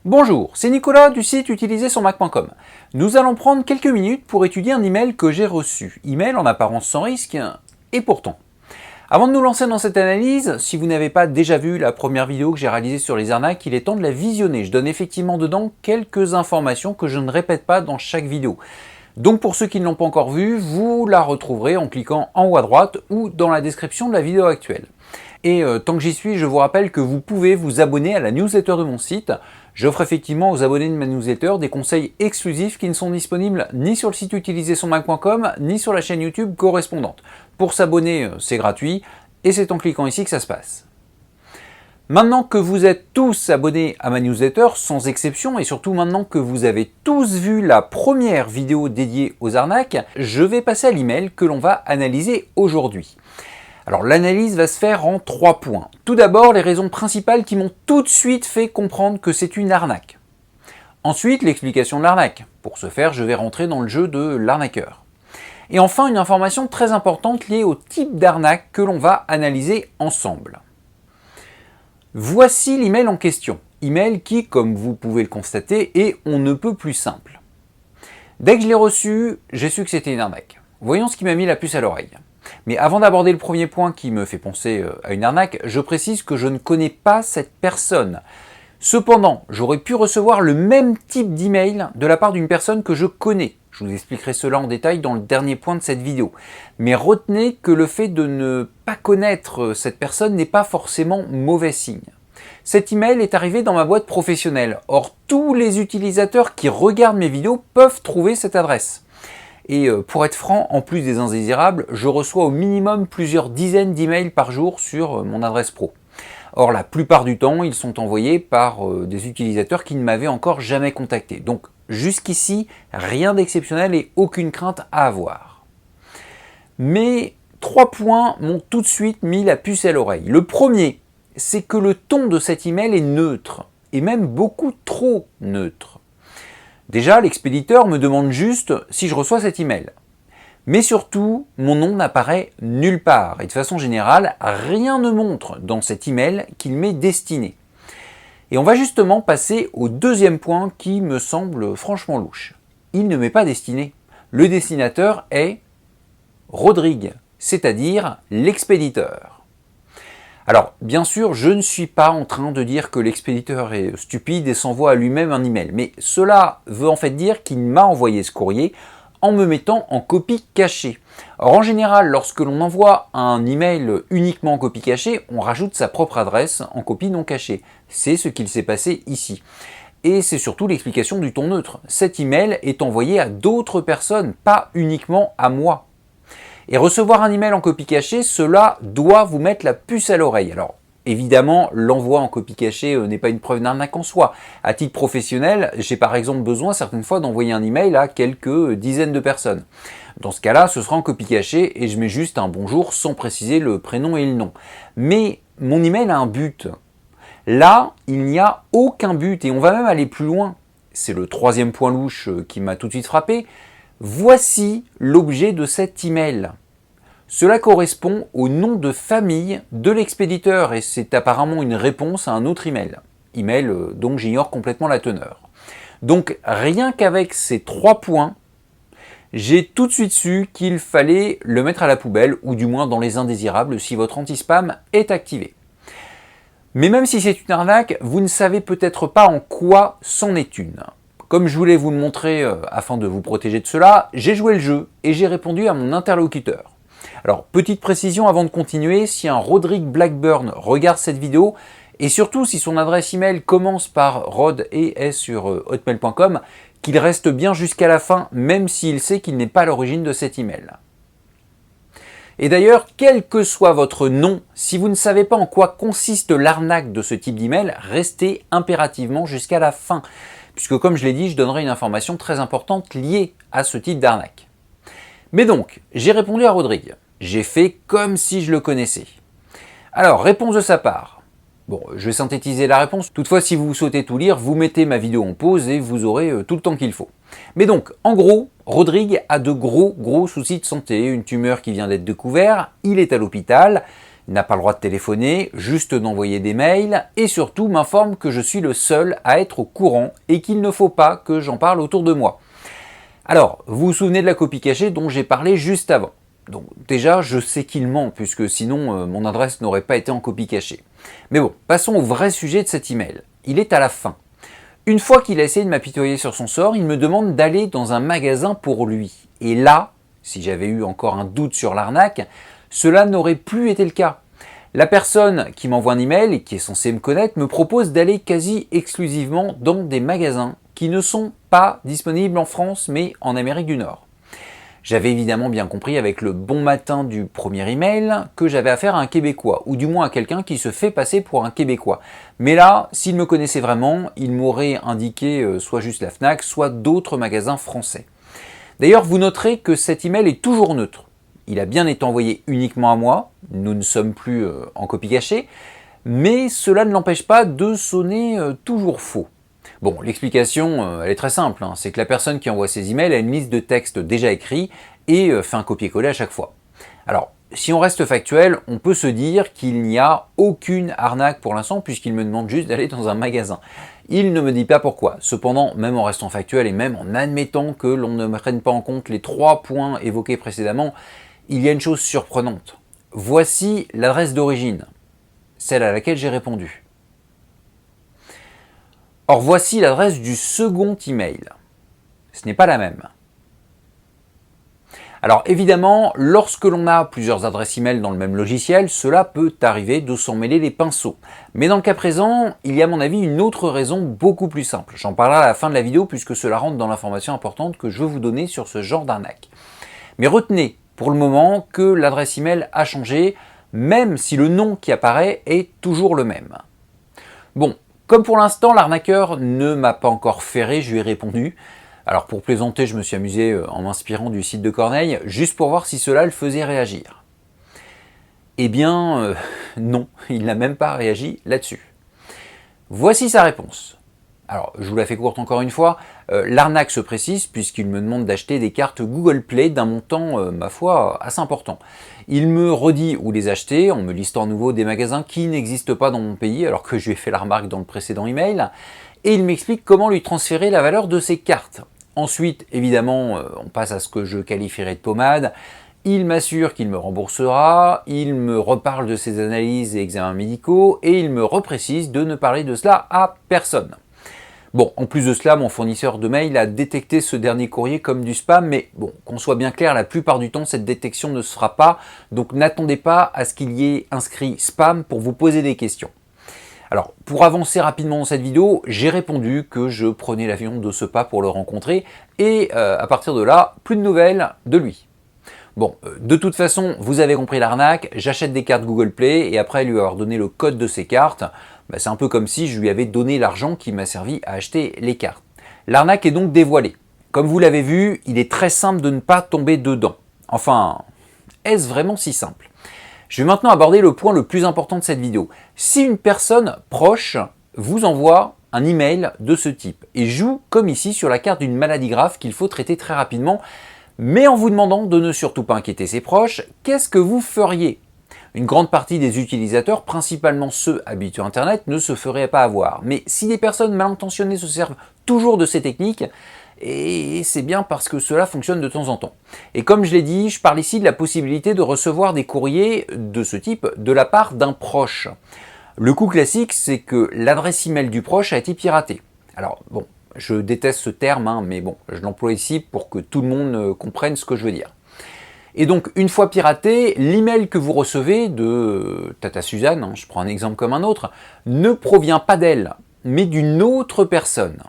Bonjour, c'est Nicolas du site utiliser-son-mac.com. Nous allons prendre quelques minutes pour étudier un email que j'ai reçu. Email en apparence sans risque, et pourtant. Avant de nous lancer dans cette analyse, si vous n'avez pas déjà vu la première vidéo que j'ai réalisée sur les arnaques, il est temps de la visionner. Je donne effectivement dedans quelques informations que je ne répète pas dans chaque vidéo. Donc pour ceux qui ne l'ont pas encore vue, vous la retrouverez en cliquant en haut à droite ou dans la description de la vidéo actuelle. Et tant que j'y suis, je vous rappelle que vous pouvez vous abonner à la newsletter de mon site. J'offre effectivement aux abonnés de ma newsletter des conseils exclusifs qui ne sont disponibles ni sur le site utiliser-son-mac.com ni sur la chaîne YouTube correspondante. Pour s'abonner, c'est gratuit et c'est en cliquant ici que ça se passe. Maintenant que vous êtes tous abonnés à ma newsletter, sans exception, et surtout maintenant que vous avez tous vu la première vidéo dédiée aux arnaques, je vais passer à l'email que l'on va analyser aujourd'hui. Alors l'analyse va se faire en 3 points. Tout d'abord, les raisons principales qui m'ont tout de suite fait comprendre que c'est une arnaque. Ensuite, l'explication de l'arnaque. Pour ce faire, je vais rentrer dans le jeu de l'arnaqueur. Et enfin, une information très importante liée au type d'arnaque que l'on va analyser ensemble. Voici l'email en question. Email qui, comme vous pouvez le constater, est on ne peut plus simple. Dès que je l'ai reçu, j'ai su que c'était une arnaque. Voyons ce qui m'a mis la puce à l'oreille. Mais avant d'aborder le premier point qui me fait penser à une arnaque, je précise que je ne connais pas cette personne. Cependant, j'aurais pu recevoir le même type d'email de la part d'une personne que je connais. Je vous expliquerai cela en détail dans le dernier point de cette vidéo. Mais retenez que le fait de ne pas connaître cette personne n'est pas forcément mauvais signe. Cet email est arrivé dans ma boîte professionnelle. Or, tous les utilisateurs qui regardent mes vidéos peuvent trouver cette adresse. Et pour être franc, en plus des indésirables, je reçois au minimum plusieurs dizaines d'emails par jour sur mon adresse pro. Or, la plupart du temps, ils sont envoyés par des utilisateurs qui ne m'avaient encore jamais contacté. Donc, jusqu'ici, rien d'exceptionnel et aucune crainte à avoir. Mais 3 points m'ont tout de suite mis la puce à l'oreille. Le premier, c'est que le ton de cet email est neutre, et même beaucoup trop neutre. Déjà, l'expéditeur me demande juste si je reçois cet email. Mais surtout, mon nom n'apparaît nulle part. Et de façon générale, rien ne montre dans cet email qu'il m'est destiné. Et on va justement passer au deuxième point qui me semble franchement louche. Il ne m'est pas destiné. Le destinateur est Rodrigue, c'est-à-dire l'expéditeur. Alors, bien sûr, je ne suis pas en train de dire que l'expéditeur est stupide et s'envoie à lui-même un email, mais cela veut en fait dire qu'il m'a envoyé ce courrier en me mettant en copie cachée. Or, en général, lorsque l'on envoie un email uniquement en copie cachée, on rajoute sa propre adresse en copie non cachée. C'est ce qu'il s'est passé ici. Et c'est surtout l'explication du ton neutre. Cet email est envoyé à d'autres personnes, pas uniquement à moi. Et recevoir un email en copie cachée, cela doit vous mettre la puce à l'oreille. Alors, évidemment, l'envoi en copie cachée n'est pas une preuve d'arnaque en soi. À titre professionnel, j'ai par exemple besoin certaines fois d'envoyer un email à quelques dizaines de personnes. Dans ce cas-là, ce sera en copie cachée et je mets juste un bonjour sans préciser le prénom et le nom. Mais mon email a un but. Là, il n'y a aucun but et on va même aller plus loin. C'est le troisième point louche qui m'a tout de suite frappé. Voici l'objet de cet email. Cela correspond au nom de famille de l'expéditeur et c'est apparemment une réponse à un autre email. Email dont j'ignore complètement la teneur. Donc rien qu'avec ces 3 points, j'ai tout de suite su qu'il fallait le mettre à la poubelle ou du moins dans les indésirables si votre anti-spam est activé. Mais même si c'est une arnaque, vous ne savez peut-être pas en quoi c'en est une. Comme je voulais vous le montrer afin de vous protéger de cela, j'ai joué le jeu et j'ai répondu à mon interlocuteur. Alors, petite précision avant de continuer, si un Rodrigue Blackburn regarde cette vidéo, et surtout si son adresse email commence par rod et est sur hotmail.com, qu'il reste bien jusqu'à la fin, même s'il sait qu'il n'est pas à l'origine de cet email. Et d'ailleurs, quel que soit votre nom, si vous ne savez pas en quoi consiste l'arnaque de ce type d'email, restez impérativement jusqu'à la fin. Puisque comme je l'ai dit, je donnerai une information très importante liée à ce type d'arnaque. Mais donc, j'ai répondu à Rodrigue. J'ai fait comme si je le connaissais. Alors, réponse de sa part. Bon, je vais synthétiser la réponse. Toutefois, si vous souhaitez tout lire, vous mettez ma vidéo en pause et vous aurez tout le temps qu'il faut. Mais donc, en gros, Rodrigue a de gros soucis de santé, une tumeur qui vient d'être découverte, il est à l'hôpital, n'a pas le droit de téléphoner, juste d'envoyer des mails, et surtout m'informe que je suis le seul à être au courant et qu'il ne faut pas que j'en parle autour de moi. Alors, vous vous souvenez de la copie cachée dont j'ai parlé juste avant. Donc déjà, je sais qu'il ment, puisque sinon mon adresse n'aurait pas été en copie cachée. Mais bon, passons au vrai sujet de cet email. Il est à la fin. Une fois qu'il a essayé de m'apitoyer sur son sort, il me demande d'aller dans un magasin pour lui. Et là, si j'avais eu encore un doute sur l'arnaque, cela n'aurait plus été le cas. La personne qui m'envoie un email et qui est censée me connaître me propose d'aller quasi exclusivement dans des magasins qui ne sont pas disponibles en France mais en Amérique du Nord. J'avais évidemment bien compris avec le bon matin du premier email que j'avais affaire à un Québécois, ou du moins à quelqu'un qui se fait passer pour un Québécois. Mais là, s'il me connaissait vraiment, il m'aurait indiqué soit juste la Fnac, soit d'autres magasins français. D'ailleurs, vous noterez que cet email est toujours neutre. Il a bien été envoyé uniquement à moi, nous ne sommes plus en copie cachée, mais cela ne l'empêche pas de sonner toujours faux. Bon, l'explication, elle est très simple, hein. C'est que la personne qui envoie ces emails a une liste de textes déjà écrits et fait un copier-coller à chaque fois. Alors, si on reste factuel, on peut se dire qu'il n'y a aucune arnaque pour l'instant puisqu'il me demande juste d'aller dans un magasin. Il ne me dit pas pourquoi. Cependant, même en restant factuel et même en admettant que l'on ne prenne pas en compte les 3 points évoqués précédemment, il y a une chose surprenante. Voici l'adresse d'origine, celle à laquelle j'ai répondu. Or, voici l'adresse du second email. Ce n'est pas la même. Alors évidemment, lorsque l'on a plusieurs adresses email dans le même logiciel, cela peut arriver de s'en mêler les pinceaux. Mais dans le cas présent, il y a à mon avis une autre raison beaucoup plus simple. J'en parlerai à la fin de la vidéo puisque cela rentre dans l'information importante que je veux vous donner sur ce genre d'arnaque. Mais retenez pour le moment que l'adresse email a changé, même si le nom qui apparaît est toujours le même. Bon, comme pour l'instant l'arnaqueur ne m'a pas encore ferré, je lui ai répondu. Alors pour plaisanter, je me suis amusé en m'inspirant du site de Corneille, juste pour voir si cela le faisait réagir. Eh bien, non, il n'a même pas réagi là-dessus. Voici sa réponse. Alors, je vous la fais courte encore une fois. L'arnaque se précise puisqu'il me demande d'acheter des cartes Google Play d'un montant, ma foi, assez important. Il me redit où les acheter en me listant à nouveau des magasins qui n'existent pas dans mon pays alors que je lui ai fait la remarque dans le précédent email. Et il m'explique comment lui transférer la valeur de ces cartes. Ensuite, évidemment, on passe à ce que je qualifierais de pommade. Il m'assure qu'il me remboursera, il me reparle de ses analyses et examens médicaux et il me reprécise de ne parler de cela à personne. Bon, en plus de cela, mon fournisseur de mail a détecté ce dernier courrier comme du spam, mais bon, qu'on soit bien clair, la plupart du temps, cette détection ne se fera pas, donc n'attendez pas à ce qu'il y ait inscrit spam pour vous poser des questions. Alors, pour avancer rapidement dans cette vidéo, j'ai répondu que je prenais l'avion de ce pas pour le rencontrer, et à partir de là, plus de nouvelles de lui. Bon, de toute façon, vous avez compris l'arnaque, j'achète des cartes Google Play, et après lui avoir donné le code de ces cartes, c'est un peu comme si je lui avais donné l'argent qui m'a servi à acheter les cartes. L'arnaque est donc dévoilée. Comme vous l'avez vu, il est très simple de ne pas tomber dedans. Enfin, est-ce vraiment si simple ? Je vais maintenant aborder le point le plus important de cette vidéo. Si une personne proche vous envoie un email de ce type et joue comme ici sur la carte d'une maladie grave qu'il faut traiter très rapidement, mais en vous demandant de ne surtout pas inquiéter ses proches, qu'est-ce que vous feriez ? Une grande partie des utilisateurs, principalement ceux habitués à Internet, ne se feraient pas avoir. Mais si des personnes mal intentionnées se servent toujours de ces techniques, et c'est bien parce que cela fonctionne de temps en temps. Et comme je l'ai dit, je parle ici de la possibilité de recevoir des courriers de ce type de la part d'un proche. Le coup classique, c'est que l'adresse email du proche a été piratée. Alors bon, je déteste ce terme, mais bon, je l'emploie ici pour que tout le monde comprenne ce que je veux dire. Et donc, une fois piraté, l'email que vous recevez de Tata Suzanne, je prends un exemple comme un autre, ne provient pas d'elle, mais d'une autre personne.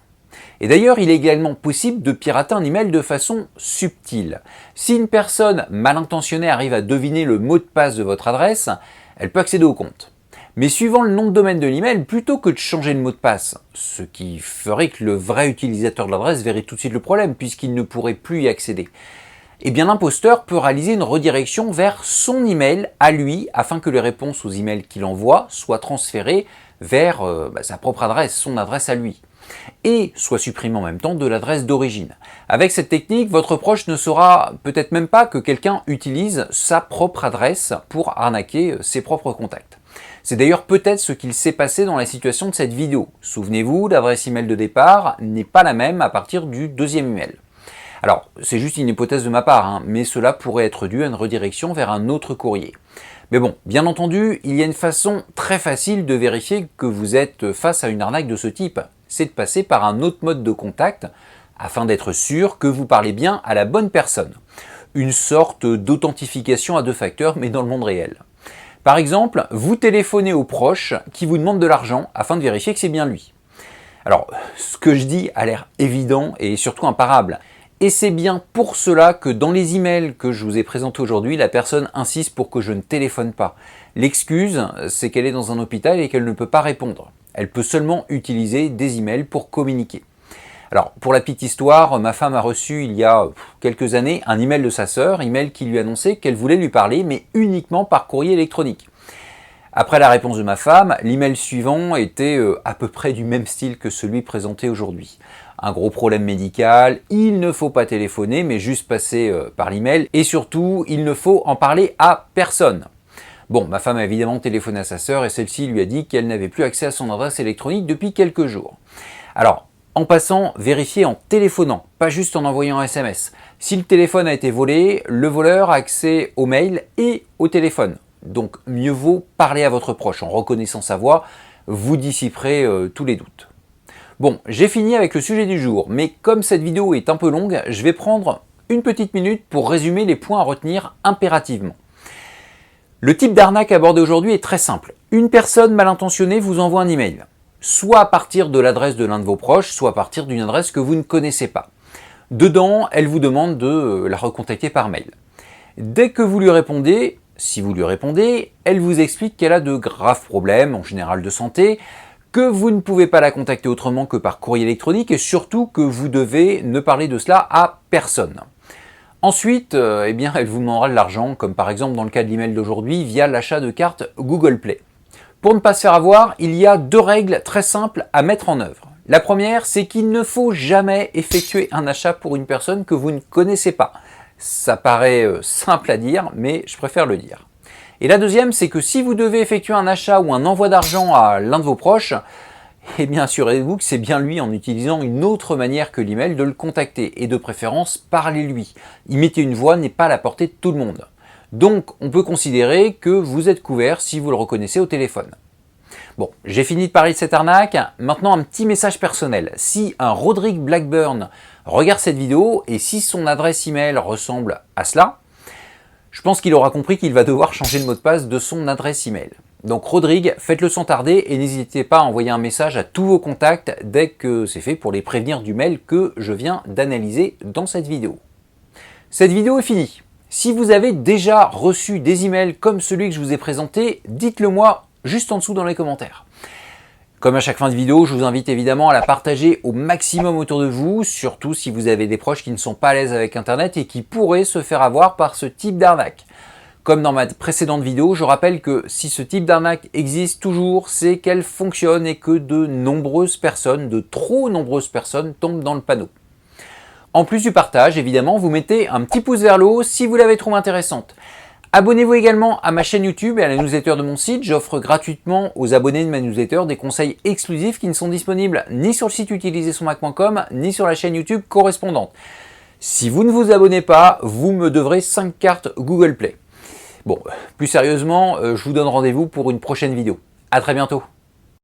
Et d'ailleurs, il est également possible de pirater un email de façon subtile. Si une personne mal intentionnée arrive à deviner le mot de passe de votre adresse, elle peut accéder au compte. Mais suivant le nom de domaine de l'email, plutôt que de changer le mot de passe, ce qui ferait que le vrai utilisateur de l'adresse verrait tout de suite le problème, puisqu'il ne pourrait plus y accéder, eh bien l'imposteur peut réaliser une redirection vers son email à lui, afin que les réponses aux emails qu'il envoie soient transférées vers sa propre adresse, son adresse à lui. et soit supprimé en même temps de l'adresse d'origine. Avec cette technique, votre proche ne saura peut-être même pas que quelqu'un utilise sa propre adresse pour arnaquer ses propres contacts. C'est d'ailleurs peut-être ce qu'il s'est passé dans la situation de cette vidéo. Souvenez-vous, l'adresse email de départ n'est pas la même à partir du deuxième email. Alors, c'est juste une hypothèse de ma part, mais cela pourrait être dû à une redirection vers un autre courrier. Mais bon, bien entendu, il y a une façon très facile de vérifier que vous êtes face à une arnaque de ce type. C'est de passer par un autre mode de contact afin d'être sûr que vous parlez bien à la bonne personne. Une sorte d'authentification à deux facteurs, mais dans le monde réel. Par exemple, vous téléphonez au proche qui vous demande de l'argent afin de vérifier que c'est bien lui. Alors, ce que je dis a l'air évident et surtout imparable. Et c'est bien pour cela que dans les emails que je vous ai présentés aujourd'hui, la personne insiste pour que je ne téléphone pas. L'excuse, c'est qu'elle est dans un hôpital et qu'elle ne peut pas répondre. Elle peut seulement utiliser des emails pour communiquer. Alors, pour la petite histoire, ma femme a reçu il y a quelques années un email de sa sœur, email qui lui annonçait qu'elle voulait lui parler, mais uniquement par courrier électronique. Après la réponse de ma femme, l'email suivant était à peu près du même style que celui présenté aujourd'hui. Un gros problème médical, il ne faut pas téléphoner mais juste passer par l'email et surtout il ne faut en parler à personne. Bon, ma femme a évidemment téléphoné à sa sœur et celle-ci lui a dit qu'elle n'avait plus accès à son adresse électronique depuis quelques jours. Alors, en passant, vérifiez en téléphonant, pas juste en envoyant un SMS. Si le téléphone a été volé, le voleur a accès au mail et au téléphone. Donc mieux vaut parler à votre proche en reconnaissant sa voix, vous dissiperez tous les doutes. Bon, j'ai fini avec le sujet du jour, mais comme cette vidéo est un peu longue, je vais prendre une petite minute pour résumer les points à retenir impérativement. Le type d'arnaque abordé aujourd'hui est très simple. Une personne mal intentionnée vous envoie un email, soit à partir de l'adresse de l'un de vos proches, soit à partir d'une adresse que vous ne connaissez pas. Dedans, elle vous demande de la recontacter par mail. Dès que vous lui répondez, si vous lui répondez, elle vous explique qu'elle a de graves problèmes, en général de santé, que vous ne pouvez pas la contacter autrement que par courrier électronique et surtout que vous devez ne parler de cela à personne. Ensuite, elle vous demandera de l'argent, comme par exemple dans le cas de l'email d'aujourd'hui, via l'achat de cartes Google Play. Pour ne pas se faire avoir, il y a deux règles très simples à mettre en œuvre. La première, c'est qu'il ne faut jamais effectuer un achat pour une personne que vous ne connaissez pas. Ça paraît simple à dire, mais je préfère le dire. Et la deuxième, c'est que si vous devez effectuer un achat ou un envoi d'argent à l'un de vos proches, eh bien assurez-vous que c'est bien lui en utilisant une autre manière que l'email de le contacter et de préférence parlez-lui. Imiter une voix n'est pas à la portée de tout le monde. Donc on peut considérer que vous êtes couvert si vous le reconnaissez au téléphone. Bon, j'ai fini de parler de cette arnaque, maintenant un petit message personnel. Si un Rodrigue Blackburn regarde cette vidéo et si son adresse email ressemble à cela, je pense qu'il aura compris qu'il va devoir changer le mot de passe de son adresse email. Donc Rodrigue, faites-le sans tarder et n'hésitez pas à envoyer un message à tous vos contacts dès que c'est fait pour les prévenir du mail que je viens d'analyser dans cette vidéo. Cette vidéo est finie. Si vous avez déjà reçu des emails comme celui que je vous ai présenté, dites-le moi juste en dessous dans les commentaires. Comme à chaque fin de vidéo, je vous invite évidemment à la partager au maximum autour de vous, surtout si vous avez des proches qui ne sont pas à l'aise avec Internet et qui pourraient se faire avoir par ce type d'arnaque. Comme dans ma précédente vidéo, je rappelle que si ce type d'arnaque existe toujours, c'est qu'elle fonctionne et que de nombreuses personnes, de trop nombreuses personnes, tombent dans le panneau. En plus du partage, évidemment, vous mettez un petit pouce vers le haut si vous l'avez trouvé intéressante. Abonnez-vous également à ma chaîne YouTube et à la newsletter de mon site. J'offre gratuitement aux abonnés de ma newsletter des conseils exclusifs qui ne sont disponibles ni sur le site utilisersonmac.com ni sur la chaîne YouTube correspondante. Si vous ne vous abonnez pas, vous me devrez 5 cartes Google Play. Bon, plus sérieusement, je vous donne rendez-vous pour une prochaine vidéo. À très bientôt.